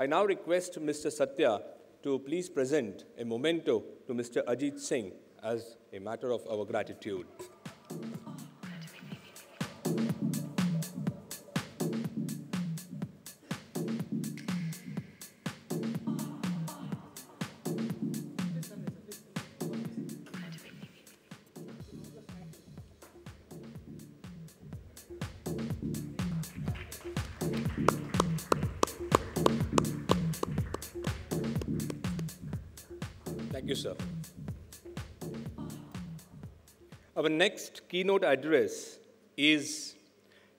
I now request Mr. Satya to please present a memento to Mr. Ajit Singh as a matter of our gratitude. Thank you, sir. Our next keynote address is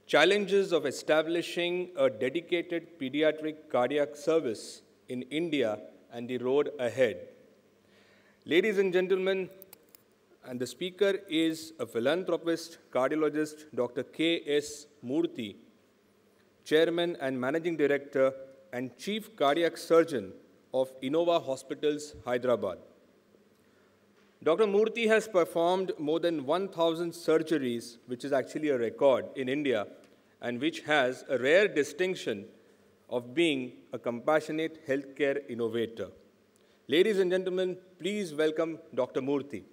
Challenges of Establishing a Dedicated Pediatric Cardiac Service in India and the Road Ahead. Ladies and gentlemen, and the speaker is a philanthropist, cardiologist, Dr. K.S.Murthy, Chairman and Managing Director and Chief Cardiac Surgeon of Innova Hospitals, Hyderabad. Dr. Murthy has performed more than 1,000 surgeries, which is actually a record in India, and which has a rare distinction of being a compassionate healthcare innovator. Ladies and gentlemen, please welcome Dr. Murthy.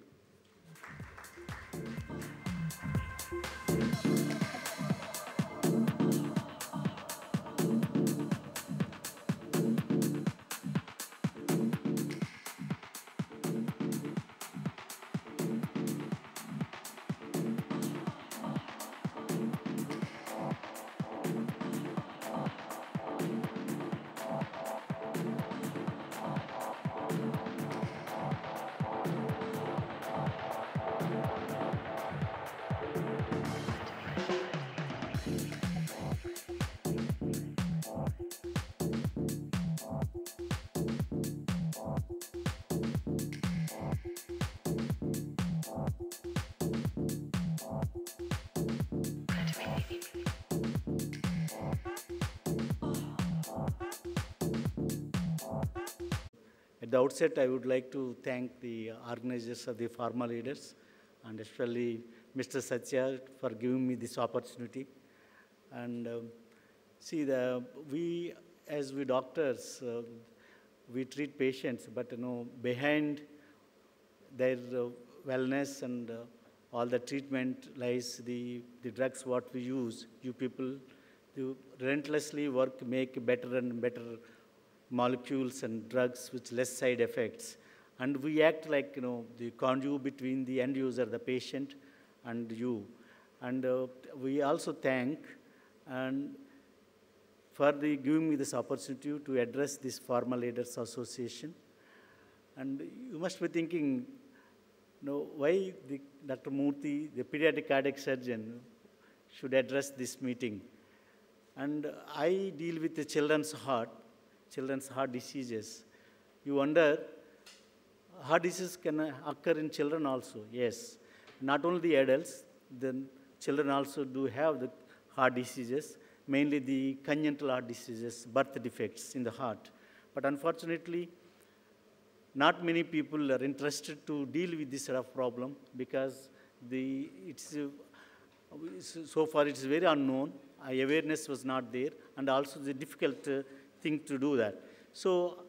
At the outset, I would like to thank the organizers of the Pharmaleaders, and especially Mr. Satya for giving me this opportunity. And we doctors, we treat patients, but behind their wellness and all the treatment lies the drugs what we use. You people, you relentlessly work, make better and better molecules and drugs with less side effects. And we act like, the conduit between the end user, the patient, and you. And we also thank and for giving me this opportunity to address this Pharmaleaders Association. And you must be thinking, why Dr. Murthy, the pediatric cardiac surgeon, should address this meeting. And I deal with the children's heart diseases. You wonder, heart disease can occur in children also. Yes, not only the adults, then children also do have the heart diseases, mainly the congenital heart diseases, birth defects in the heart. But unfortunately, not many people are interested to deal with this sort of problem because so far it's very unknown. Awareness was not there, and also the difficult thing to do that. So,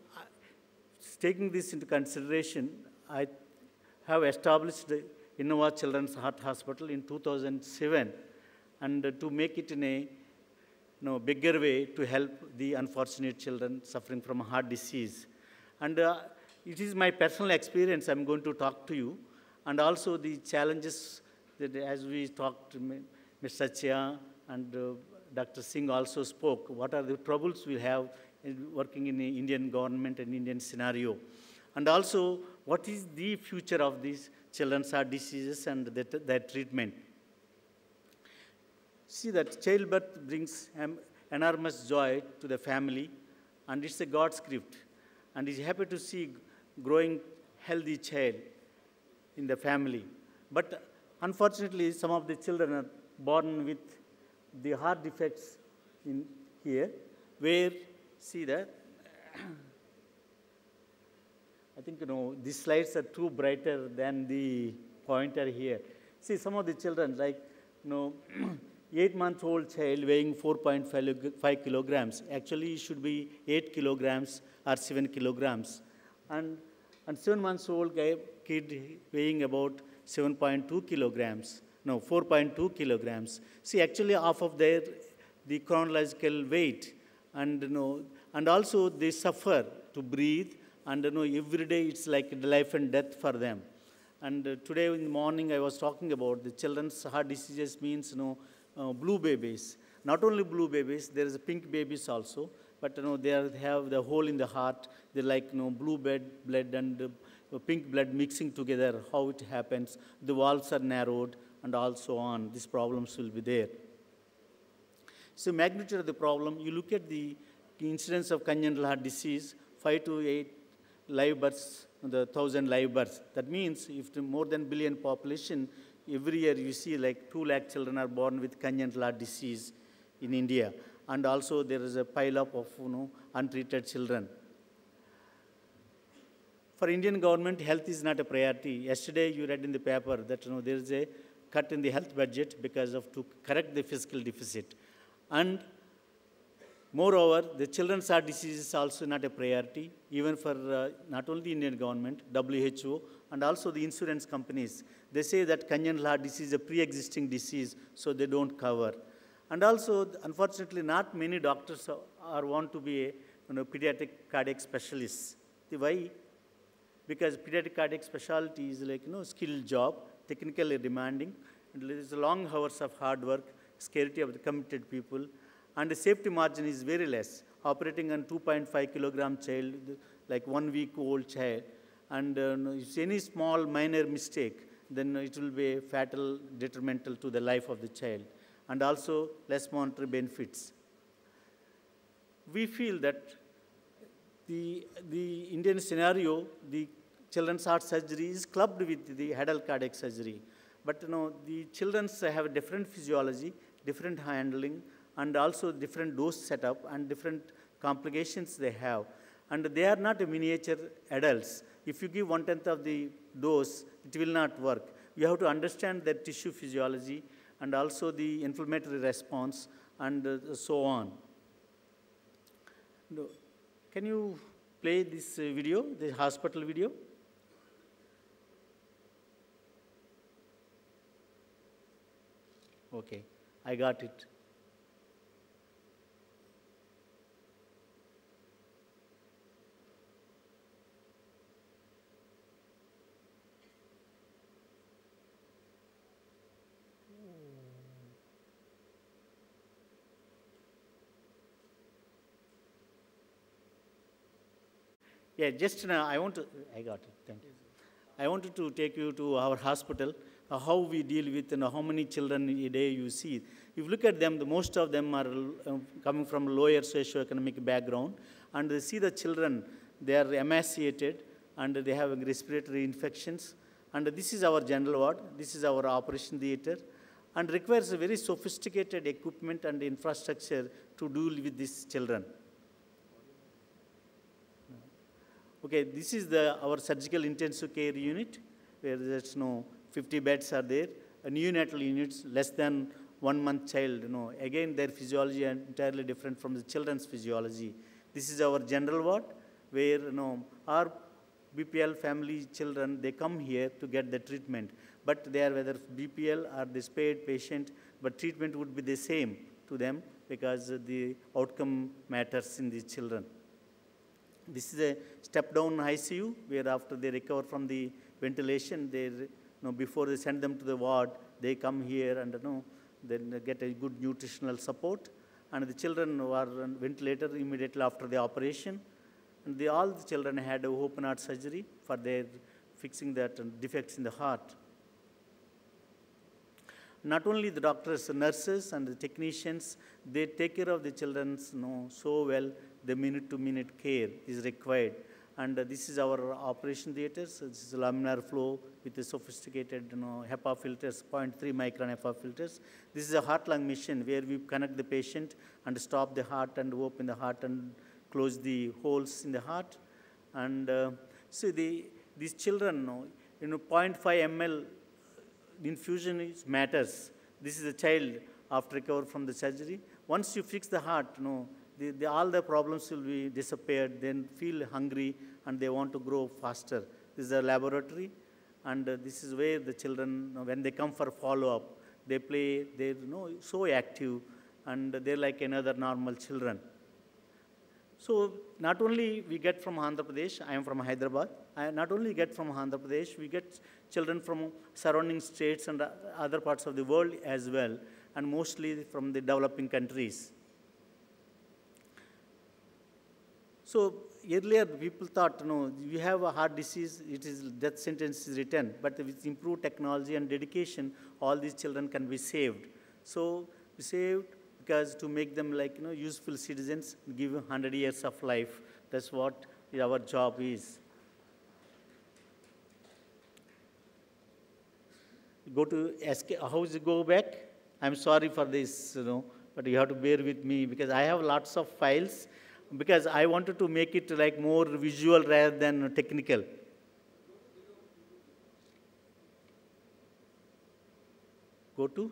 taking this into consideration, I have established the Innova Children's Heart Hospital in 2007, and to make it in a bigger way to help the unfortunate children suffering from heart disease. And it is my personal experience I'm going to talk to you, and also the challenges that as we talked, Ms. Satya and Dr. Singh also spoke, what are the troubles we have in working in the Indian government and Indian scenario. And also, what is the future of these children's heart diseases and their treatment. See that childbirth brings enormous joy to the family, and it's a God's gift. And he's happy to see growing healthy child in the family. But unfortunately, some of the children are born with the heart defects in here, where, see that, I think, these slides are too brighter than the pointer here. See, some of the children, like, 8-month-old child weighing 4.5 kilograms. Actually, it should be 8 kilograms or 7 kilograms. And 7 months-old kid weighing about 7.2 kilograms. No, 4.2 kilograms. See, actually, half of the chronological weight. And, and also they suffer to breathe. And, every day it's like life and death for them. And today in the morning, I was talking about the children's heart diseases means, blue babies. Not only blue babies, there is pink babies also, but they have the hole in the heart. They're like blue blood and pink blood mixing together. How it happens? The valves are narrowed, and also on. These problems will be there. So magnitude of the problem. You look at the incidence of congenital heart disease, 5 to 8 live births, the 1,000 live births. That means if more than billion population, every year you see like 2 lakh children are born with congenital heart disease in India. And also there is a pile-up of untreated children. For Indian government, health is not a priority. Yesterday you read in the paper that there is a cut in the health budget because of to correct the fiscal deficit. And moreover, the children's heart disease is also not a priority, even for not only Indian government, WHO, and also the insurance companies. They say that congenital heart disease is a pre-existing disease, so they don't cover. And also, unfortunately, not many doctors want to be a pediatric cardiac specialists. Why? Because pediatric cardiac specialty is like skilled job, technically demanding, and there is long hours of hard work, scarcity of the committed people, and the safety margin is very less. Operating on 2.5 kilogram child, like 1 week old child, and if any small minor mistake, then it will be fatal, detrimental to the life of the child, and also less monetary benefits. We feel that the Indian scenario, the children's heart surgery is clubbed with the adult cardiac surgery. But the children have a different physiology, different handling, and also different dose setup and different complications they have. And they are not miniature adults. If you give 1/10 of the dose, it will not work. You have to understand their tissue physiology and also the inflammatory response and so on. Can you play this video, the hospital video? Okay, I got it. Yeah, just now I got it, thank you. I wanted to take you to our hospital, how we deal with how many children a day you see. If you look at them, most of them are coming from lower socioeconomic background, and they see the children, they are emaciated, and they have respiratory infections. And this is our general ward, this is our operation theater, and requires a very sophisticated equipment and infrastructure to deal with these children. Okay, this is our surgical intensive care unit, where there's 50 beds are there. Neonatal units, less than 1 month child, again their physiology is entirely different from the children's physiology. This is our general ward, where our BPL family children, they come here to get the treatment. But they are whether BPL or the spared patient, but treatment would be the same to them because the outcome matters in these children. This is a step-down ICU, where after they recover from the ventilation, they, before they send them to the ward, they come here and then they get a good nutritional support. And the children who are on ventilator immediately after the operation. And all the children had open heart surgery for their fixing that defects in the heart. Not only the doctors, nurses, and the technicians, they take care of the children so well. The minute-to-minute care is required. And this is our operation theaters. This is laminar flow with the sophisticated HEPA filters, 0.3 micron HEPA filters. This is a heart-lung machine where we connect the patient and stop the heart and open the heart and close the holes in the heart. And so these children, 0.5 ml infusion matters. This is a child after recover from the surgery. Once you fix the heart, all the problems will be disappeared, then feel hungry, and they want to grow faster. This is a laboratory, and this is where the children, when they come for follow-up, they play, they're so active, and they're like another normal children. So not only we get from Andhra Pradesh, I am from Hyderabad, I not only get from Andhra Pradesh, we get children from surrounding states and other parts of the world as well, and mostly from the developing countries. So earlier people thought, you have a heart disease, it is death sentence is written, but with improved technology and dedication, all these children can be saved. So we saved because to make them like useful citizens, give 100 years of life. That's what our job is. Go to how is it go back? I'm sorry for this, but you have to bear with me because I have lots of files because I wanted to make it like more visual rather than technical. Go to.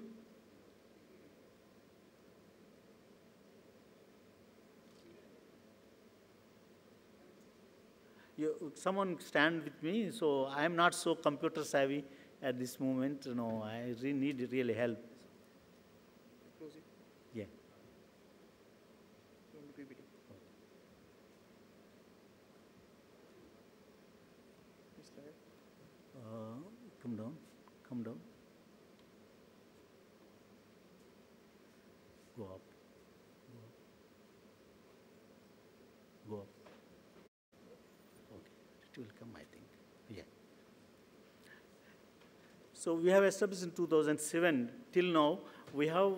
Someone stand with me, so I am not so computer savvy at this moment. I need really help. Yeah. Come down. Come down. Go up. Go up. Okay, it will come, I think. Yeah. So we have established in 2007 till now. We have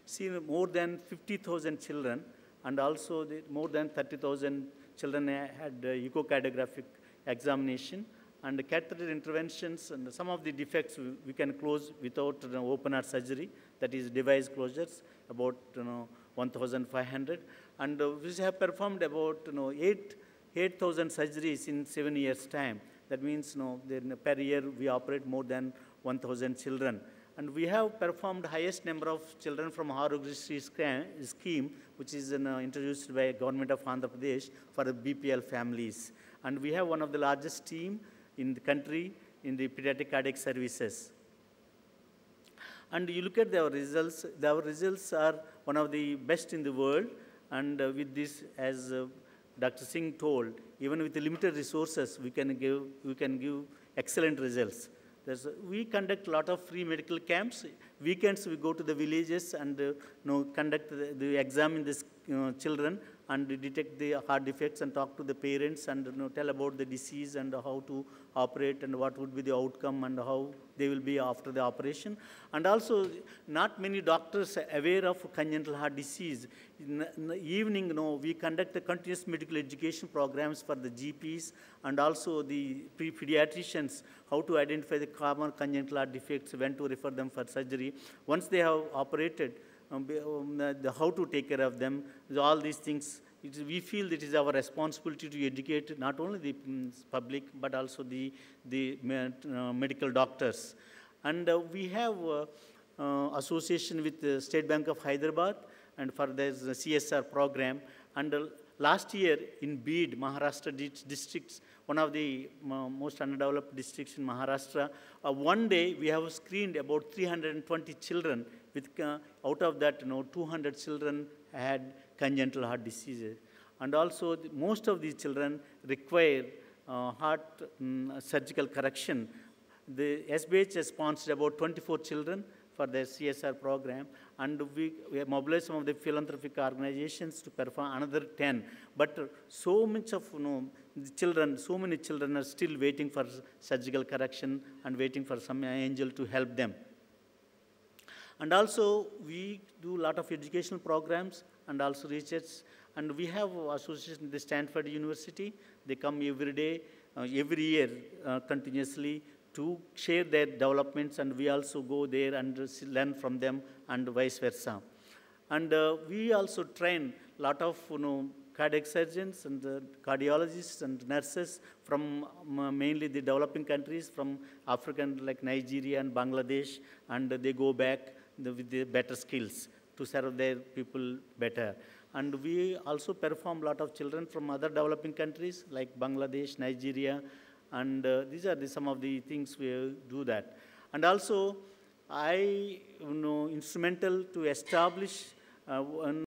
seen more than 50,000 children, and also more than 30,000 children had echocardiographic examination. And the catheter interventions and some of the defects we can close without open heart surgery, that is device closures, about 1,500. And we have performed about 8,000 surgeries in 7 years' time. That means per year we operate more than 1,000 children. And we have performed highest number of children from Arogya scheme, which is introduced by government of Andhra Pradesh for the BPL families. And we have one of the largest team in the country in the pediatric cardiac services. And you look at our results are one of the best in the world. And with this, as Dr. Singh told, even with the limited resources, we can give excellent results. We conduct a lot of free medical camps. Weekends, we go to the villages and conduct examine these children and detect the heart defects and talk to the parents and tell about the disease and how to operate and what would be the outcome and how they will be after the operation. And also, not many doctors are aware of congenital heart disease. In the evening, we conduct the continuous medical education programs for the GPs and also the pediatricians, how to identify the common congenital heart defects, when to refer them for surgery. Once they have operated, how to take care of them, all these things. We feel it is our responsibility to educate not only the public, but also the medical doctors. And we have association with the State Bank of Hyderabad, and for this CSR program. And last year in Bid, Maharashtra districts, one of the most underdeveloped districts in Maharashtra, one day we have screened about 320 children. With, out of that, 200 children had congenital heart diseases. And also, most of these children require heart surgical correction. The SBH has sponsored about 24 children for their CSR program, and we have mobilized some of the philanthropic organizations to perform another 10. But so much of the children, so many children are still waiting for surgical correction and waiting for some angel to help them. And also, we do a lot of educational programs and also research. And we have association with the Stanford University. They come every day, every year, continuously to share their developments. And we also go there and learn from them and vice versa. And we also train a lot of cardiac surgeons and cardiologists and nurses from mainly the developing countries, from African like Nigeria and Bangladesh. And they go back. with the better skills to serve their people better. And we also perform a lot of children from other developing countries like Bangladesh, Nigeria, and these are some of the things we do that. And also, instrumental to establish one